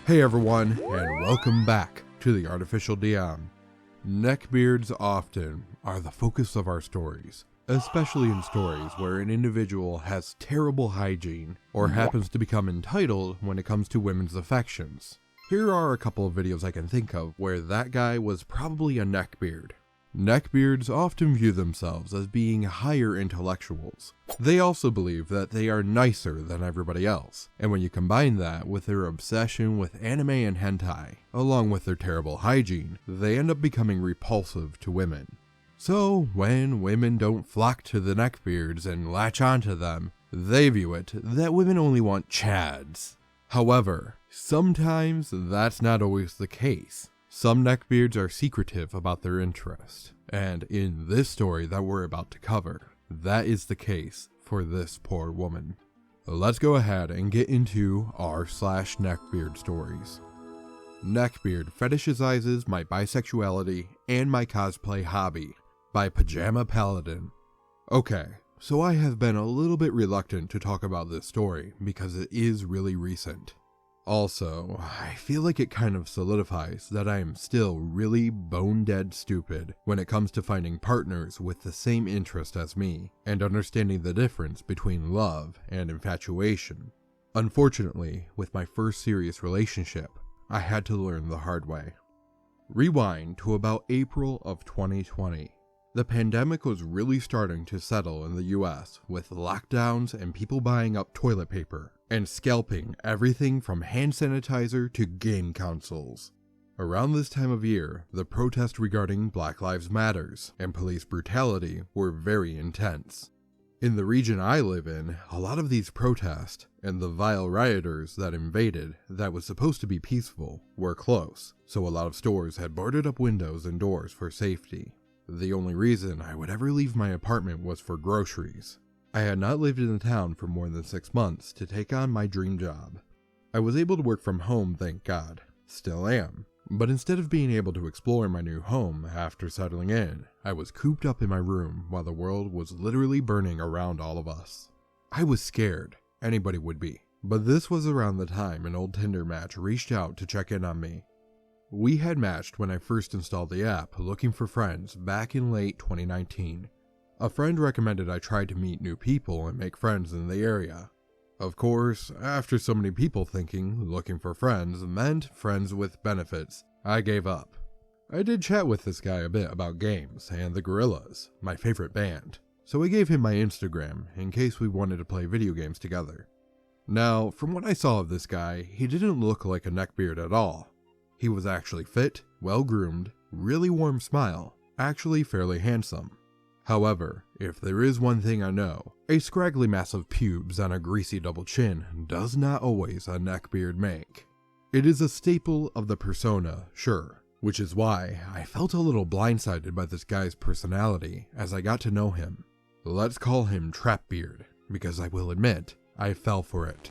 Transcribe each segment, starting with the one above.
Hey everyone, and welcome back to the Artificial DM. Neckbeards often are the focus of our stories, especially in stories where an individual has terrible hygiene or happens to become entitled when it comes to women's affections. Here are a couple of videos I can think of where that guy was probably a neckbeard. Neckbeards often view themselves as being higher intellectuals. They also believe that they are nicer than everybody else, and when you combine that with their obsession with anime and hentai, along with their terrible hygiene, they end up becoming repulsive to women. So, when women don't flock to the neckbeards and latch onto them, they view it that women only want chads. However, sometimes that's not always the case. Some neckbeards are secretive about their interest, and in this story that we're about to cover, that is the case for this poor woman. Let's go ahead and get into r/neckbeard stories. Neckbeard fetishizes my bisexuality and my cosplay hobby by Pajama Paladin. Okay, so I have been a little bit reluctant to talk about this story because it is really recent. Also, I feel like it kind of solidifies that I am still really bone-dead stupid when it comes to finding partners with the same interest as me, and understanding the difference between love and infatuation. Unfortunately, with my first serious relationship, I had to learn the hard way. Rewind to about April of 2020. The pandemic was really starting to settle in the US, with lockdowns and people buying up toilet paper and scalping everything from hand sanitizer to game consoles. Around this time of year, the protests regarding Black Lives Matters and police brutality were very intense. In the region I live in, a lot of these protests and the vile rioters that invaded that was supposed to be peaceful were close, so a lot of stores had boarded up windows and doors for safety. The only reason I would ever leave my apartment was for groceries. I had not lived in the town for more than 6 months to take on my dream job. I was able to work from home, thank God. Still am. But instead of being able to explore my new home after settling in, I was cooped up in my room while the world was literally burning around all of us. I was scared. Anybody would be. But this was around the time an old Tinder match reached out to check in on me. We had matched when I first installed the app looking for friends back in late 2019. A friend recommended I try to meet new people and make friends in the area. Of course, after so many people thinking looking for friends meant friends with benefits, I gave up. I did chat with this guy a bit about games and the Gorillas, my favorite band, so I gave him my Instagram in case we wanted to play video games together. Now, from what I saw of this guy, he didn't look like a neckbeard at all. He was actually fit, well-groomed, really warm smile, actually fairly handsome. However, if there is one thing I know, a scraggly mass of pubes and a greasy double chin does not always a neckbeard make. It is a staple of the persona, sure, which is why I felt a little blindsided by this guy's personality as I got to know him. Let's call him TrapBeard, because I will admit, I fell for it.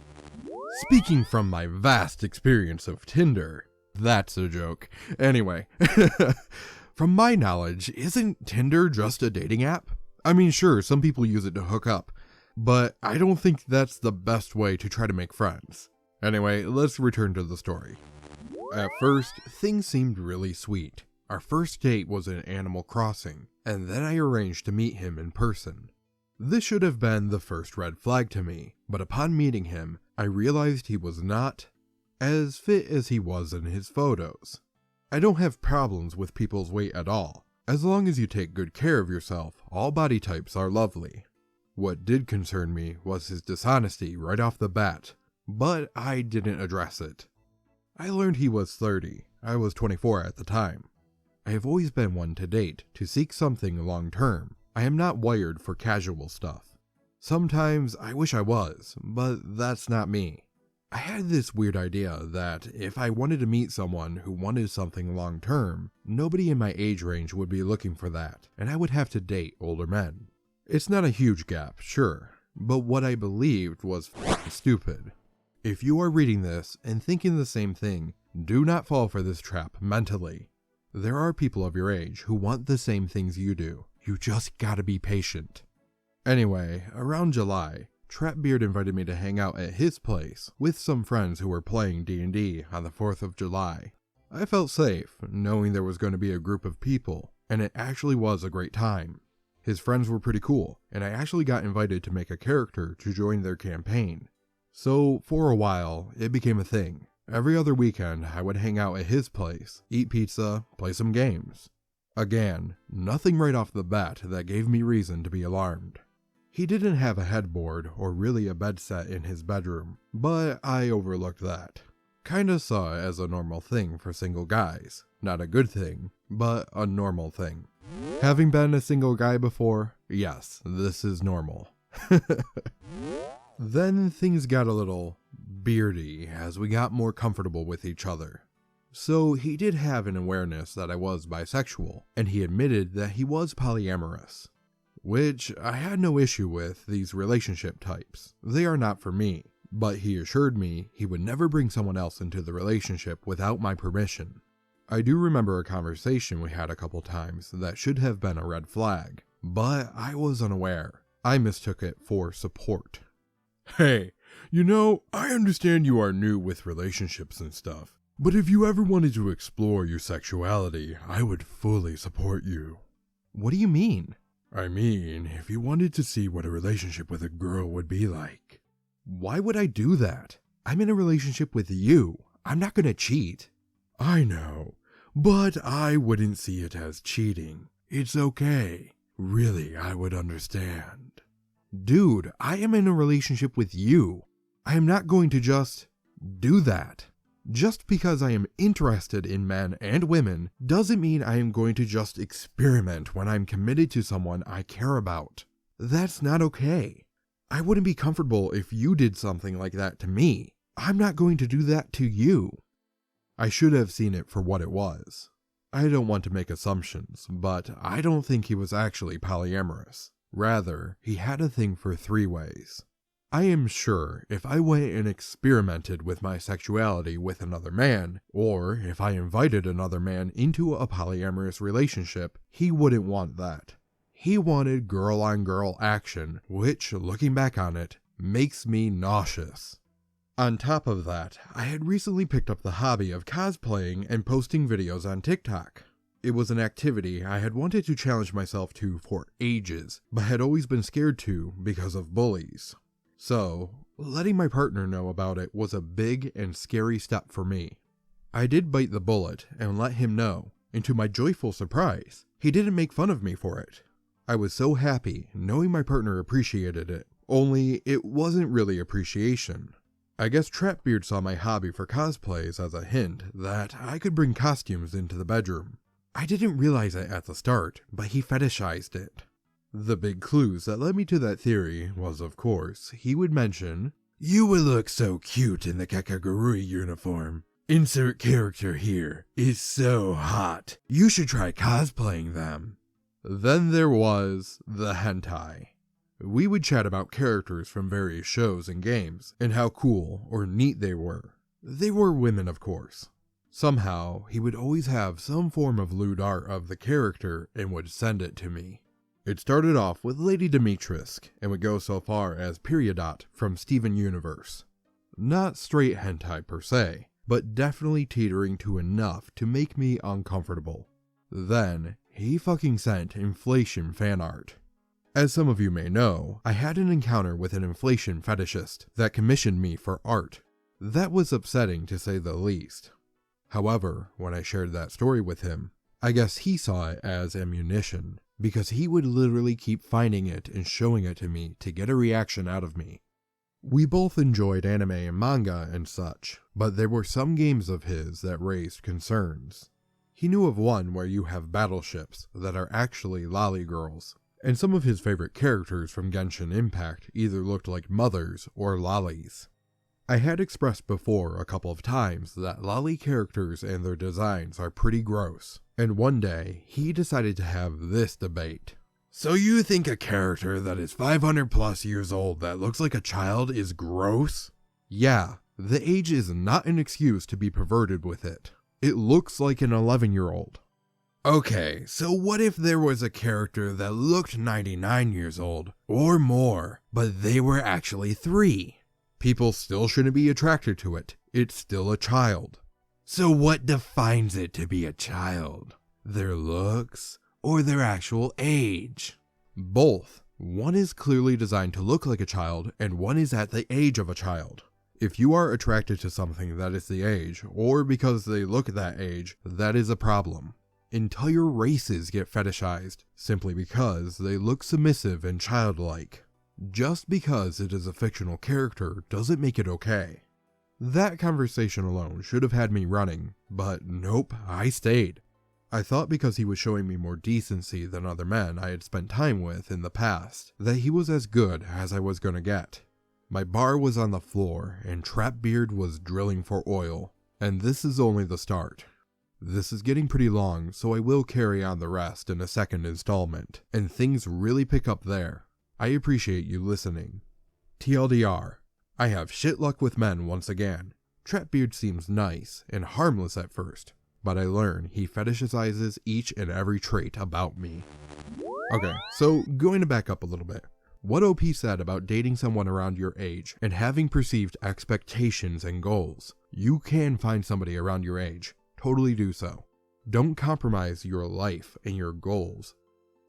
Speaking from my vast experience of Tinder, that's a joke. Anyway, from my knowledge, isn't Tinder just a dating app? I mean, sure, some people use it to hook up, but I don't think that's the best way to try to make friends. Anyway, let's return to the story. At first, things seemed really sweet. Our first date was in Animal Crossing, and then I arranged to meet him in person. This should have been the first red flag to me, but upon meeting him, I realized he was not as fit as he was in his photos. I don't have problems with people's weight at all. As long as you take good care of yourself, all body types are lovely. What did concern me was his dishonesty right off the bat, but I didn't address it. I learned he was 30. I was 24 at the time. I have always been one to date, to seek something long term. I am not wired for casual stuff. Sometimes I wish I was, but that's not me. I had this weird idea that if I wanted to meet someone who wanted something long term, nobody in my age range would be looking for that, and I would have to date older men. It's not a huge gap, sure, but what I believed was stupid. If you are reading this and thinking the same thing, do not fall for this trap mentally. There are people of your age who want the same things you do. You just gotta be patient. Anyway, around July, TrapBeard invited me to hang out at his place with some friends who were playing D&D on the 4th of July. I felt safe, knowing there was going to be a group of people, and it actually was a great time. His friends were pretty cool, and I actually got invited to make a character to join their campaign. So, for a while, it became a thing. Every other weekend, I would hang out at his place, eat pizza, play some games. Again, nothing right off the bat that gave me reason to be alarmed. He didn't have a headboard or really a bed set in his bedroom, but I overlooked that. Kinda saw it as a normal thing for single guys. Not a good thing, but a normal thing. Having been a single guy before, yes, this is normal. Then things got a little beardy as we got more comfortable with each other. So he did have an awareness that I was bisexual, and he admitted that he was polyamorous. Which I had no issue with these relationship types. They are not for me. But he assured me he would never bring someone else into the relationship without my permission. I do remember a conversation we had a couple times that should have been a red flag, but I was unaware. I mistook it for support. Hey, I understand you are new with relationships and stuff, but if you ever wanted to explore your sexuality, I would fully support you. What do you mean? I mean, if you wanted to see what a relationship with a girl would be like. Why would I do that? I'm in a relationship with you. I'm not gonna cheat. I know, but I wouldn't see it as cheating. It's okay. Really, I would understand. Dude, I am in a relationship with you. I am not going to just do that. Just because I am interested in men and women doesn't mean I am going to just experiment when I'm committed to someone I care about. That's not okay. I wouldn't be comfortable if you did something like that to me. I'm not going to do that to you. I should have seen it for what it was. I don't want to make assumptions, but I don't think he was actually polyamorous. Rather, he had a thing for three-ways. I am sure if I went and experimented with my sexuality with another man, or if I invited another man into a polyamorous relationship, he wouldn't want that. He wanted girl-on-girl action, which, looking back on it, makes me nauseous. On top of that, I had recently picked up the hobby of cosplaying and posting videos on TikTok. It was an activity I had wanted to challenge myself to for ages, but had always been scared to because of bullies. So, letting my partner know about it was a big and scary step for me. I did bite the bullet and let him know, and to my joyful surprise, he didn't make fun of me for it. I was so happy knowing my partner appreciated it, only it wasn't really appreciation. I guess TrapBeard saw my hobby for cosplays as a hint that I could bring costumes into the bedroom. I didn't realize it at the start, but he fetishized it. The big clues that led me to that theory was, of course, he would mention, "You would look so cute in the Kakagurui uniform. Insert character here is so hot. You should try cosplaying them." Then there was the hentai. We would chat about characters from various shows and games, and how cool or neat they were. They were women, of course. Somehow, he would always have some form of lewd art of the character and would send it to me. It started off with Lady Dimitrescu, and would go so far as Periodot from Steven Universe. Not straight hentai per se, but definitely teetering to enough to make me uncomfortable. Then, he fucking sent inflation fan art. As some of you may know, I had an encounter with an inflation fetishist that commissioned me for art. That was upsetting to say the least. However, when I shared that story with him, I guess he saw it as ammunition, because he would literally keep finding it and showing it to me to get a reaction out of me. We both enjoyed anime and manga and such, but there were some games of his that raised concerns. He knew of one where you have battleships that are actually lolly girls, and some of his favorite characters from Genshin Impact either looked like mothers or lollies. I had expressed before a couple of times that lolly characters and their designs are pretty gross, and one day he decided to have this debate. "So you think a character that is 500 plus years old that looks like a child is gross?" Yeah, the age is not an excuse to be perverted with it. It looks like an 11-year-old. Okay, so what if there was a character that looked 99 years old, or more, but they were actually 3? People still shouldn't be attracted to it. It's still a child. So what defines it to be a child? Their looks, or their actual age? Both. One is clearly designed to look like a child, and one is at the age of a child. If you are attracted to something that is the age, or because they look at that age, that is a problem. Entire races get fetishized simply because they look submissive and childlike. Just because it is a fictional character doesn't make it okay. That conversation alone should have had me running, but nope, I stayed. I thought because he was showing me more decency than other men I had spent time with in the past, that he was as good as I was gonna get. My bar was on the floor, and TrapBeard was drilling for oil, and this is only the start. This is getting pretty long, so I will carry on the rest in a second installment, and things really pick up there. I appreciate you listening. TLDR, I have shit luck with men once again. TrapBeard seems nice and harmless at first, but I learn he fetishizes each and every trait about me. Okay, so going to back up a little bit. What OP said about dating someone around your age and having perceived expectations and goals. You can find somebody around your age. Totally do so. Don't compromise your life and your goals.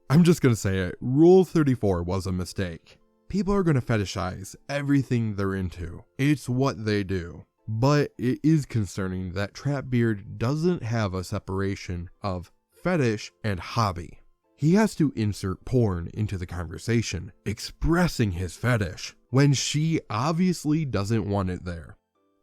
I'm just gonna say it, Rule 34 was a mistake. People are gonna fetishize everything they're into. It's what they do. But it is concerning that TrapBeard doesn't have a separation of fetish and hobby. He has to insert porn into the conversation, expressing his fetish, when she obviously doesn't want it there.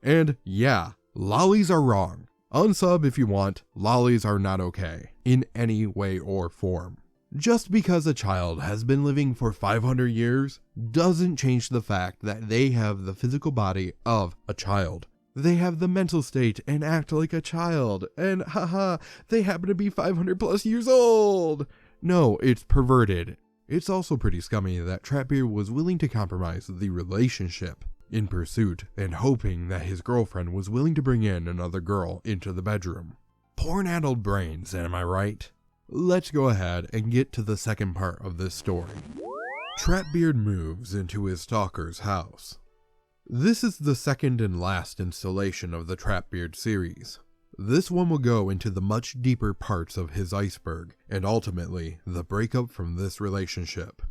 And yeah, lollies are wrong. Unsub if you want, lollies are not okay, in any way or form. Just because a child has been living for 500 years doesn't change the fact that they have the physical body of a child. They have the mental state and act like a child, and haha, they happen to be 500 plus years old! No, it's perverted. It's also pretty scummy that TrapBeard was willing to compromise the relationship in pursuit and hoping that his girlfriend was willing to bring in another girl into the bedroom. Porn-addled brains, am I right? Let's go ahead and get to the second part of this story. TrapBeard moves into his stalker's house. This is the second and last installation of the TrapBeard series. This one will go into the much deeper parts of his iceberg, and ultimately, the breakup from this relationship.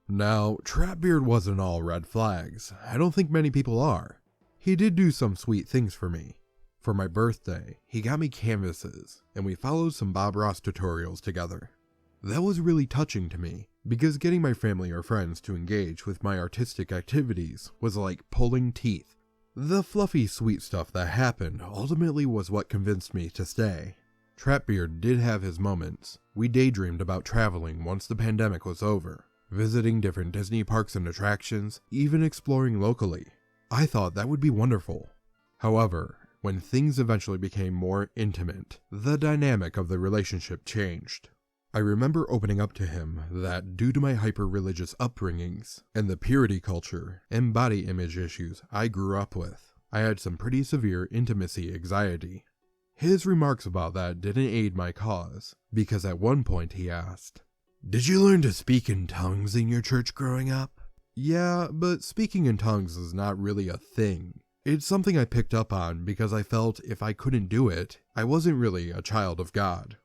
Now, TrapBeard wasn't all red flags. I don't think many people are. He did do some sweet things for me. For my birthday, he got me canvases, and we followed some Bob Ross tutorials together. That was really touching to me, because getting my family or friends to engage with my artistic activities was like pulling teeth. The fluffy, sweet stuff that happened ultimately was what convinced me to stay. TrapBeard did have his moments. We daydreamed about traveling once the pandemic was over, visiting different Disney parks and attractions, even exploring locally. I thought that would be wonderful. However, when things eventually became more intimate, the dynamic of the relationship changed. I remember opening up to him that due to my hyper-religious upbringings and the purity culture and body image issues I grew up with, I had some pretty severe intimacy anxiety. His remarks about that didn't aid my cause, because at one point he asked, "Did you learn to speak in tongues in your church growing up?" Yeah, but speaking in tongues is not really a thing. It's something I picked up on because I felt if I couldn't do it, I wasn't really a child of God.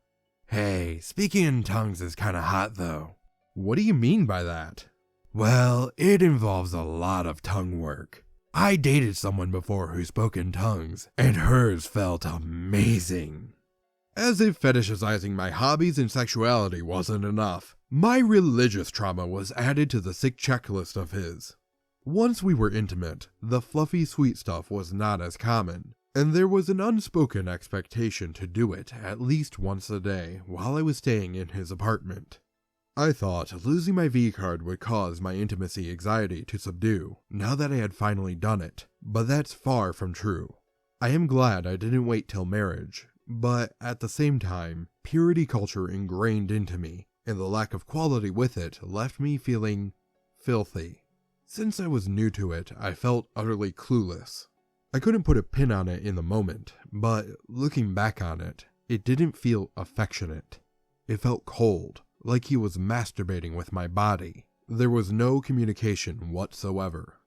Hey, speaking in tongues is kinda hot though. What do you mean by that? Well, it involves a lot of tongue work. I dated someone before who spoke in tongues, and hers felt amazing. As if fetishizing my hobbies and sexuality wasn't enough, my religious trauma was added to the sick checklist of his. Once we were intimate, the fluffy sweet stuff was not as common, and there was an unspoken expectation to do it at least once a day while I was staying in his apartment. I thought losing my V-card would cause my intimacy anxiety to subdue, now that I had finally done it, but that's far from true. I am glad I didn't wait till marriage, but at the same time, purity culture ingrained into me, and the lack of quality with it left me feeling filthy. Since I was new to it, I felt utterly clueless. I couldn't put a pin on it in the moment, but looking back on it, it didn't feel affectionate. It felt cold, like he was masturbating with my body. There was no communication whatsoever.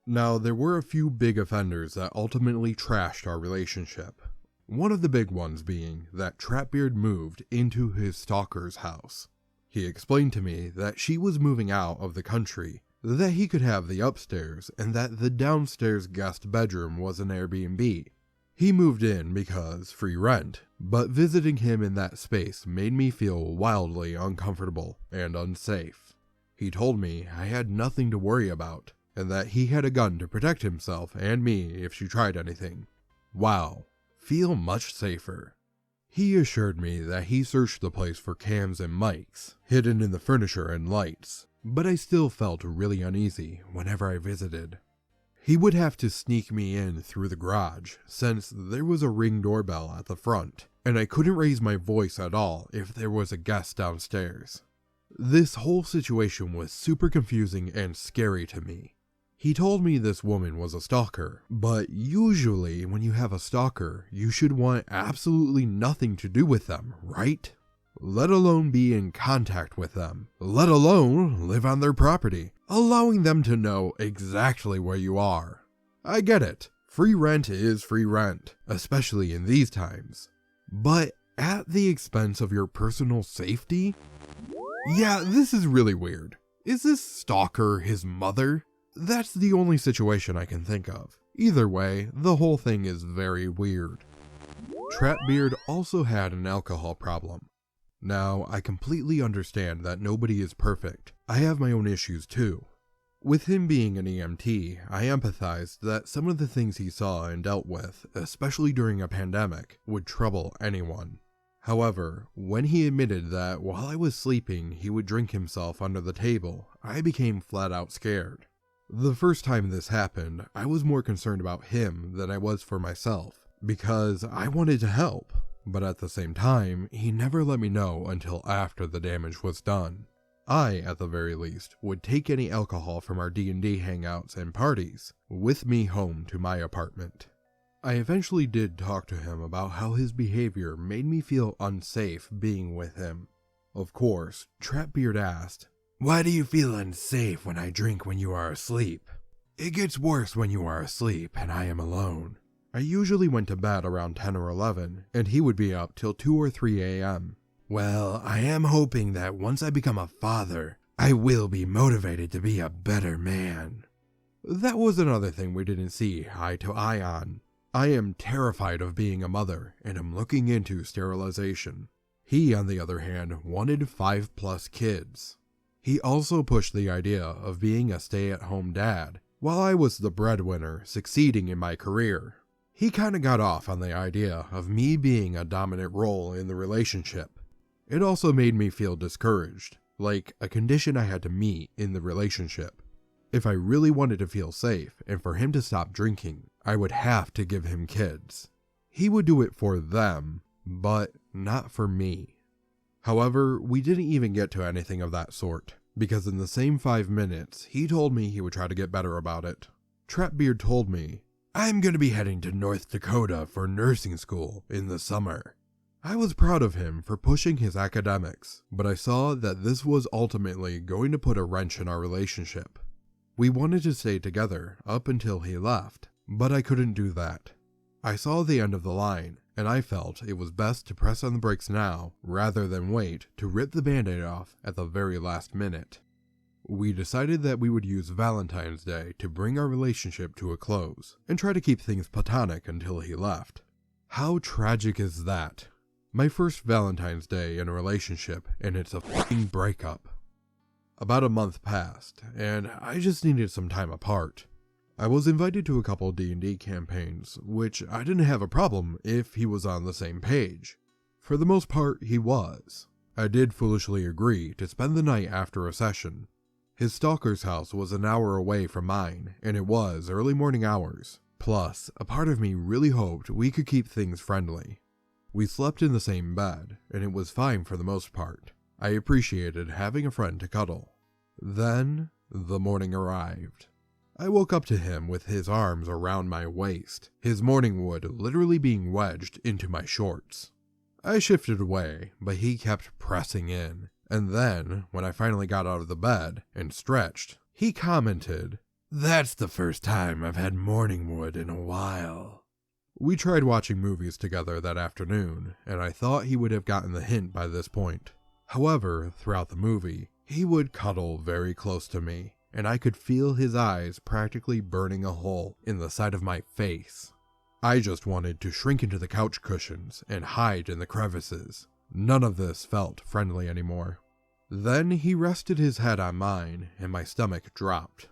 Now, there were a few big offenders that ultimately trashed our relationship. One of the big ones being that TrapBeard moved into his stalker's house. He explained to me that she was moving out of the country, that he could have the upstairs, and that the downstairs guest bedroom was an Airbnb. He moved in because free rent, but visiting him in that space made me feel wildly uncomfortable and unsafe. He told me I had nothing to worry about, and that he had a gun to protect himself and me if she tried anything. Wow, feel much safer. He assured me that he searched the place for cams and mics, hidden in the furniture and lights, but I still felt really uneasy whenever I visited. He would have to sneak me in through the garage, since there was a Ring doorbell at the front, and I couldn't raise my voice at all if there was a guest downstairs. This whole situation was super confusing and scary to me. He told me this woman was a stalker, but usually when you have a stalker, you should want absolutely nothing to do with them, right? Let alone be in contact with them, let alone live on their property, allowing them to know exactly where you are. I get it, free rent is free rent, especially in these times. But at the expense of your personal safety? Yeah, this is really weird. Is this stalker his mother? That's the only situation I can think of. Either way, the whole thing is very weird. TrapBeard also had an alcohol problem. Now, I completely understand that nobody is perfect. I have my own issues too. With him being an EMT, I empathized that some of the things he saw and dealt with, especially during a pandemic, would trouble anyone. However, when he admitted that while I was sleeping he would drink himself under the table, I became flat out scared. The first time this happened, I was more concerned about him than I was for myself, because I wanted to help, but at the same time, he never let me know until after the damage was done. I, at the very least, would take any alcohol from our D&D hangouts and parties with me home to my apartment. I eventually did talk to him about how his behavior made me feel unsafe being with him. Of course, TrapBeard asked, "Why do you feel unsafe when I drink when you are asleep?" "It gets worse when you are asleep and I am alone." I usually went to bed around 10 or 11, and he would be up till 2 or 3 a.m. "Well, I am hoping that once I become a father, I will be motivated to be a better man." That was another thing we didn't see eye to eye on. I am terrified of being a mother, and am looking into sterilization. He, on the other hand, wanted 5+ kids. He also pushed the idea of being a stay-at-home dad, while I was the breadwinner succeeding in my career. He kinda got off on the idea of me being a dominant role in the relationship. It also made me feel discouraged, like a condition I had to meet in the relationship. If I really wanted to feel safe and for him to stop drinking, I would have to give him kids. He would do it for them, but not for me. However, we didn't even get to anything of that sort, because in the same 5 minutes, he told me he would try to get better about it. TrapBeard told me, "I'm going to be heading to North Dakota for nursing school in the summer." I was proud of him for pushing his academics, but I saw that this was ultimately going to put a wrench in our relationship. We wanted to stay together up until he left, but I couldn't do that. I saw the end of the line, and I felt it was best to press on the brakes now, rather than wait to rip the band-aid off at the very last minute. We decided that we would use Valentine's Day to bring our relationship to a close, and try to keep things platonic until he left. How tragic is that? My first Valentine's Day in a relationship, and it's a fucking breakup. About a month passed, and I just needed some time apart. I was invited to a couple D&D campaigns, which I didn't have a problem if he was on the same page. For the most part, he was. I did foolishly agree to spend the night after a session. His stalker's house was an hour away from mine, and it was early morning hours. Plus, a part of me really hoped we could keep things friendly. We slept in the same bed, and it was fine for the most part. I appreciated having a friend to cuddle. Then, the morning arrived. I woke up to him with his arms around my waist, his morning wood literally being wedged into my shorts. I shifted away, but he kept pressing in. And then, when I finally got out of the bed and stretched, he commented, "That's the first time I've had morning wood in a while." We tried watching movies together that afternoon, and I thought he would have gotten the hint by this point. However, throughout the movie, he would cuddle very close to me, and I could feel his eyes practically burning a hole in the side of my face. I just wanted to shrink into the couch cushions and hide in the crevices. None of this felt friendly anymore. Then he rested his head on mine, and my stomach dropped.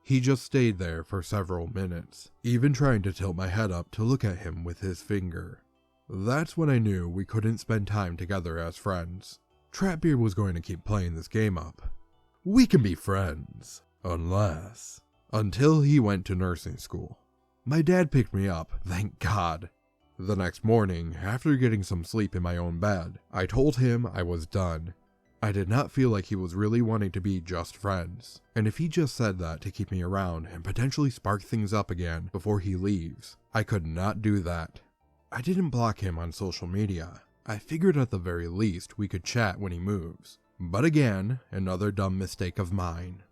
He just stayed there for several minutes, even trying to tilt my head up to look at him with his finger. That's when I knew we couldn't spend time together as friends. TrapBeard was going to keep playing this game up. We can be friends, until he went to nursing school. My dad picked me up, thank God. The next morning, after getting some sleep in my own bed, I told him I was done. I did not feel like he was really wanting to be just friends, and if he just said that to keep me around and potentially spark things up again before he leaves, I could not do that. I didn't block him on social media. I figured at the very least we could chat when he moves. But again, another dumb mistake of mine.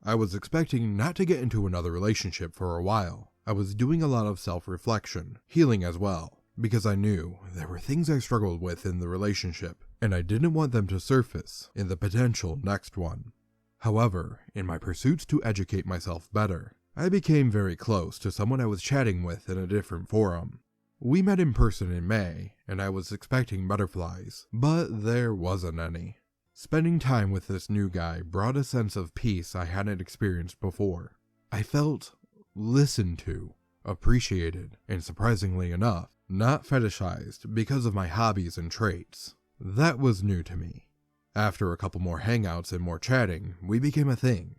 I was expecting not to get into another relationship for a while. I was doing a lot of self-reflection, healing as well, because I knew there were things I struggled with in the relationship, and I didn't want them to surface in the potential next one. However, in my pursuits to educate myself better, I became very close to someone I was chatting with in a different forum. We met in person in May, and I was expecting butterflies, but there wasn't any. Spending time with this new guy brought a sense of peace I hadn't experienced before. I felt listened to, appreciated, and surprisingly enough, not fetishized because of my hobbies and traits. That was new to me. After a couple more hangouts and more chatting, we became a thing.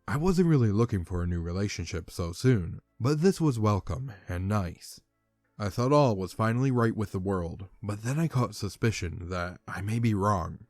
I wasn't really looking for a new relationship so soon, but this was welcome and nice. I thought all was finally right with the world, but then I caught suspicion that I may be wrong.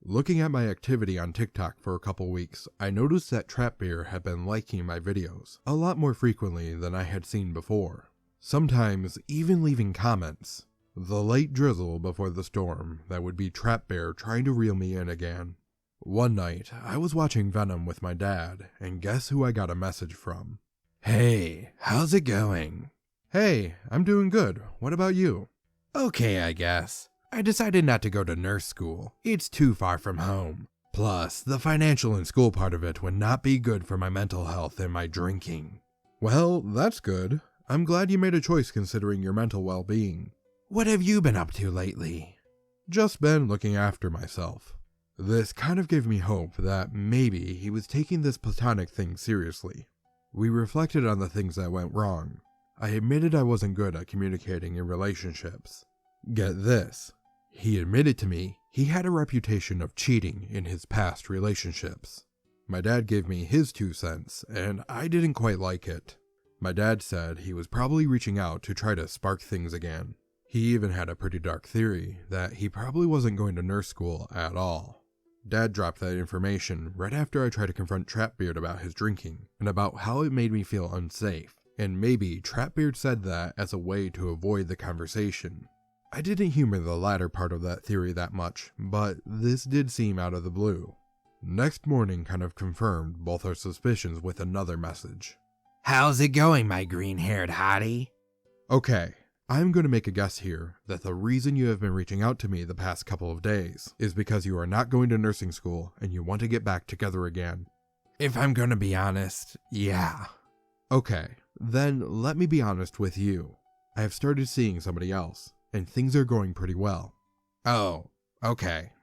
Looking at my activity on TikTok for a couple weeks, I noticed that TrapBeard had been liking my videos a lot more frequently than I had seen before. Sometimes even leaving comments. The late drizzle before the storm that would be TrapBeard trying to reel me in again. One night, I was watching Venom with my dad, and guess who I got a message from? "Hey, how's it going?" "Hey, I'm doing good. What about you?" "Okay, I guess. I decided not to go to nurse school. It's too far from home. Plus, the financial and school part of it would not be good for my mental health and my drinking." "Well, that's good. I'm glad you made a choice considering your mental well-being." "What have you been up to lately?" "Just been looking after myself." This kind of gave me hope that maybe he was taking this platonic thing seriously. We reflected on the things that went wrong. I admitted I wasn't good at communicating in relationships. Get this, he admitted to me he had a reputation of cheating in his past relationships. My dad gave me his 2 cents, and I didn't quite like it. My dad said he was probably reaching out to try to spark things again. He even had a pretty dark theory that he probably wasn't going to nurse school at all. Dad dropped that information right after I tried to confront TrapBeard about his drinking, and about how it made me feel unsafe, and maybe TrapBeard said that as a way to avoid the conversation. I didn't humor the latter part of that theory that much, but this did seem out of the blue. Next morning kind of confirmed both our suspicions with another message. "How's it going, my green-haired hottie?" Okay, I'm going to make a guess here that the reason you have been reaching out to me the past couple of days is because you are not going to nursing school and you want to get back together again. If I'm going to be honest, yeah. Okay, then let me be honest with you. I have started seeing somebody else, and things are going pretty well. Oh, okay.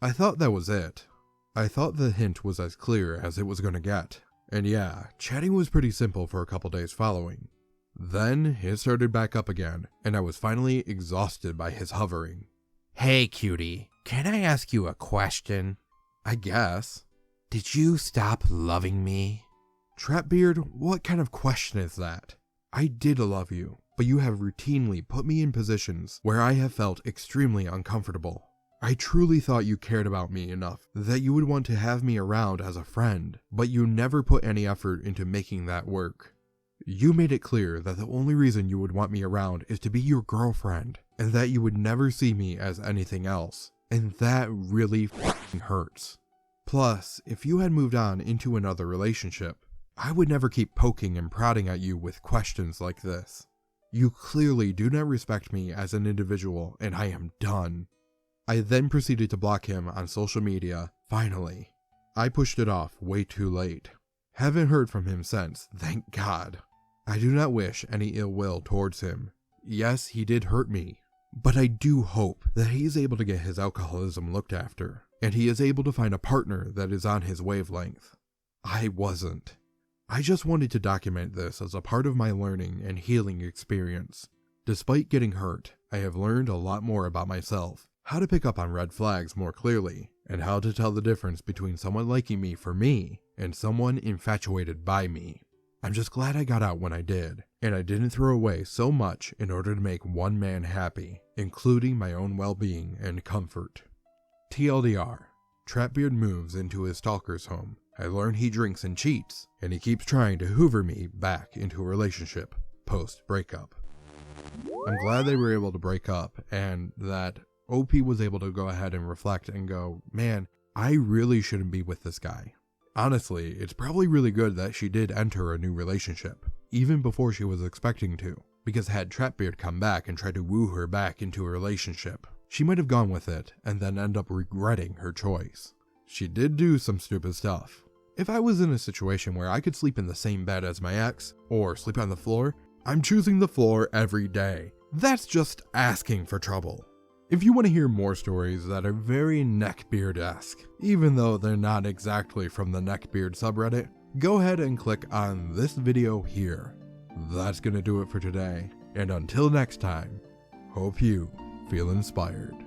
I thought that was it. I thought the hint was as clear as it was going to get. And yeah, chatting was pretty simple for a couple days following. Then it started back up again, and I was finally exhausted by his hovering. "Hey, cutie, can I ask you a question?" "I guess." "Did you stop loving me?" "TrapBeard, what kind of question is that? I did love you, but you have routinely put me in positions where I have felt extremely uncomfortable. I truly thought you cared about me enough that you would want to have me around as a friend, but you never put any effort into making that work. You made it clear that the only reason you would want me around is to be your girlfriend, and that you would never see me as anything else, and that really hurts. Plus, if you had moved on into another relationship, I would never keep poking and prodding at you with questions like this. You clearly do not respect me as an individual, and I am done." I then proceeded to block him on social media, finally. I pushed it off way too late. Haven't heard from him since, thank God. I do not wish any ill will towards him. Yes, he did hurt me, but I do hope that he is able to get his alcoholism looked after, and he is able to find a partner that is on his wavelength. I wasn't. I just wanted to document this as a part of my learning and healing experience. Despite getting hurt, I have learned a lot more about myself, how to pick up on red flags more clearly, and how to tell the difference between someone liking me for me and someone infatuated by me. I'm just glad I got out when I did, and I didn't throw away so much in order to make one man happy, including my own well-being and comfort. TLDR, TrapBeard moves into his stalker's home. I learn he drinks and cheats, and he keeps trying to hoover me back into a relationship post-breakup. I'm glad they were able to break up, and that OP was able to go ahead and reflect and go, man, I really shouldn't be with this guy. Honestly, it's probably really good that she did enter a new relationship, even before she was expecting to, because had TrapBeard come back and tried to woo her back into a relationship, she might have gone with it and then end up regretting her choice. She did do some stupid stuff. If I was in a situation where I could sleep in the same bed as my ex, or sleep on the floor, I'm choosing the floor every day. That's just asking for trouble. If you want to hear more stories that are very Neckbeard-esque, even though they're not exactly from the Neckbeard subreddit, go ahead and click on this video here. That's gonna do it for today, and until next time, hope you feel inspired.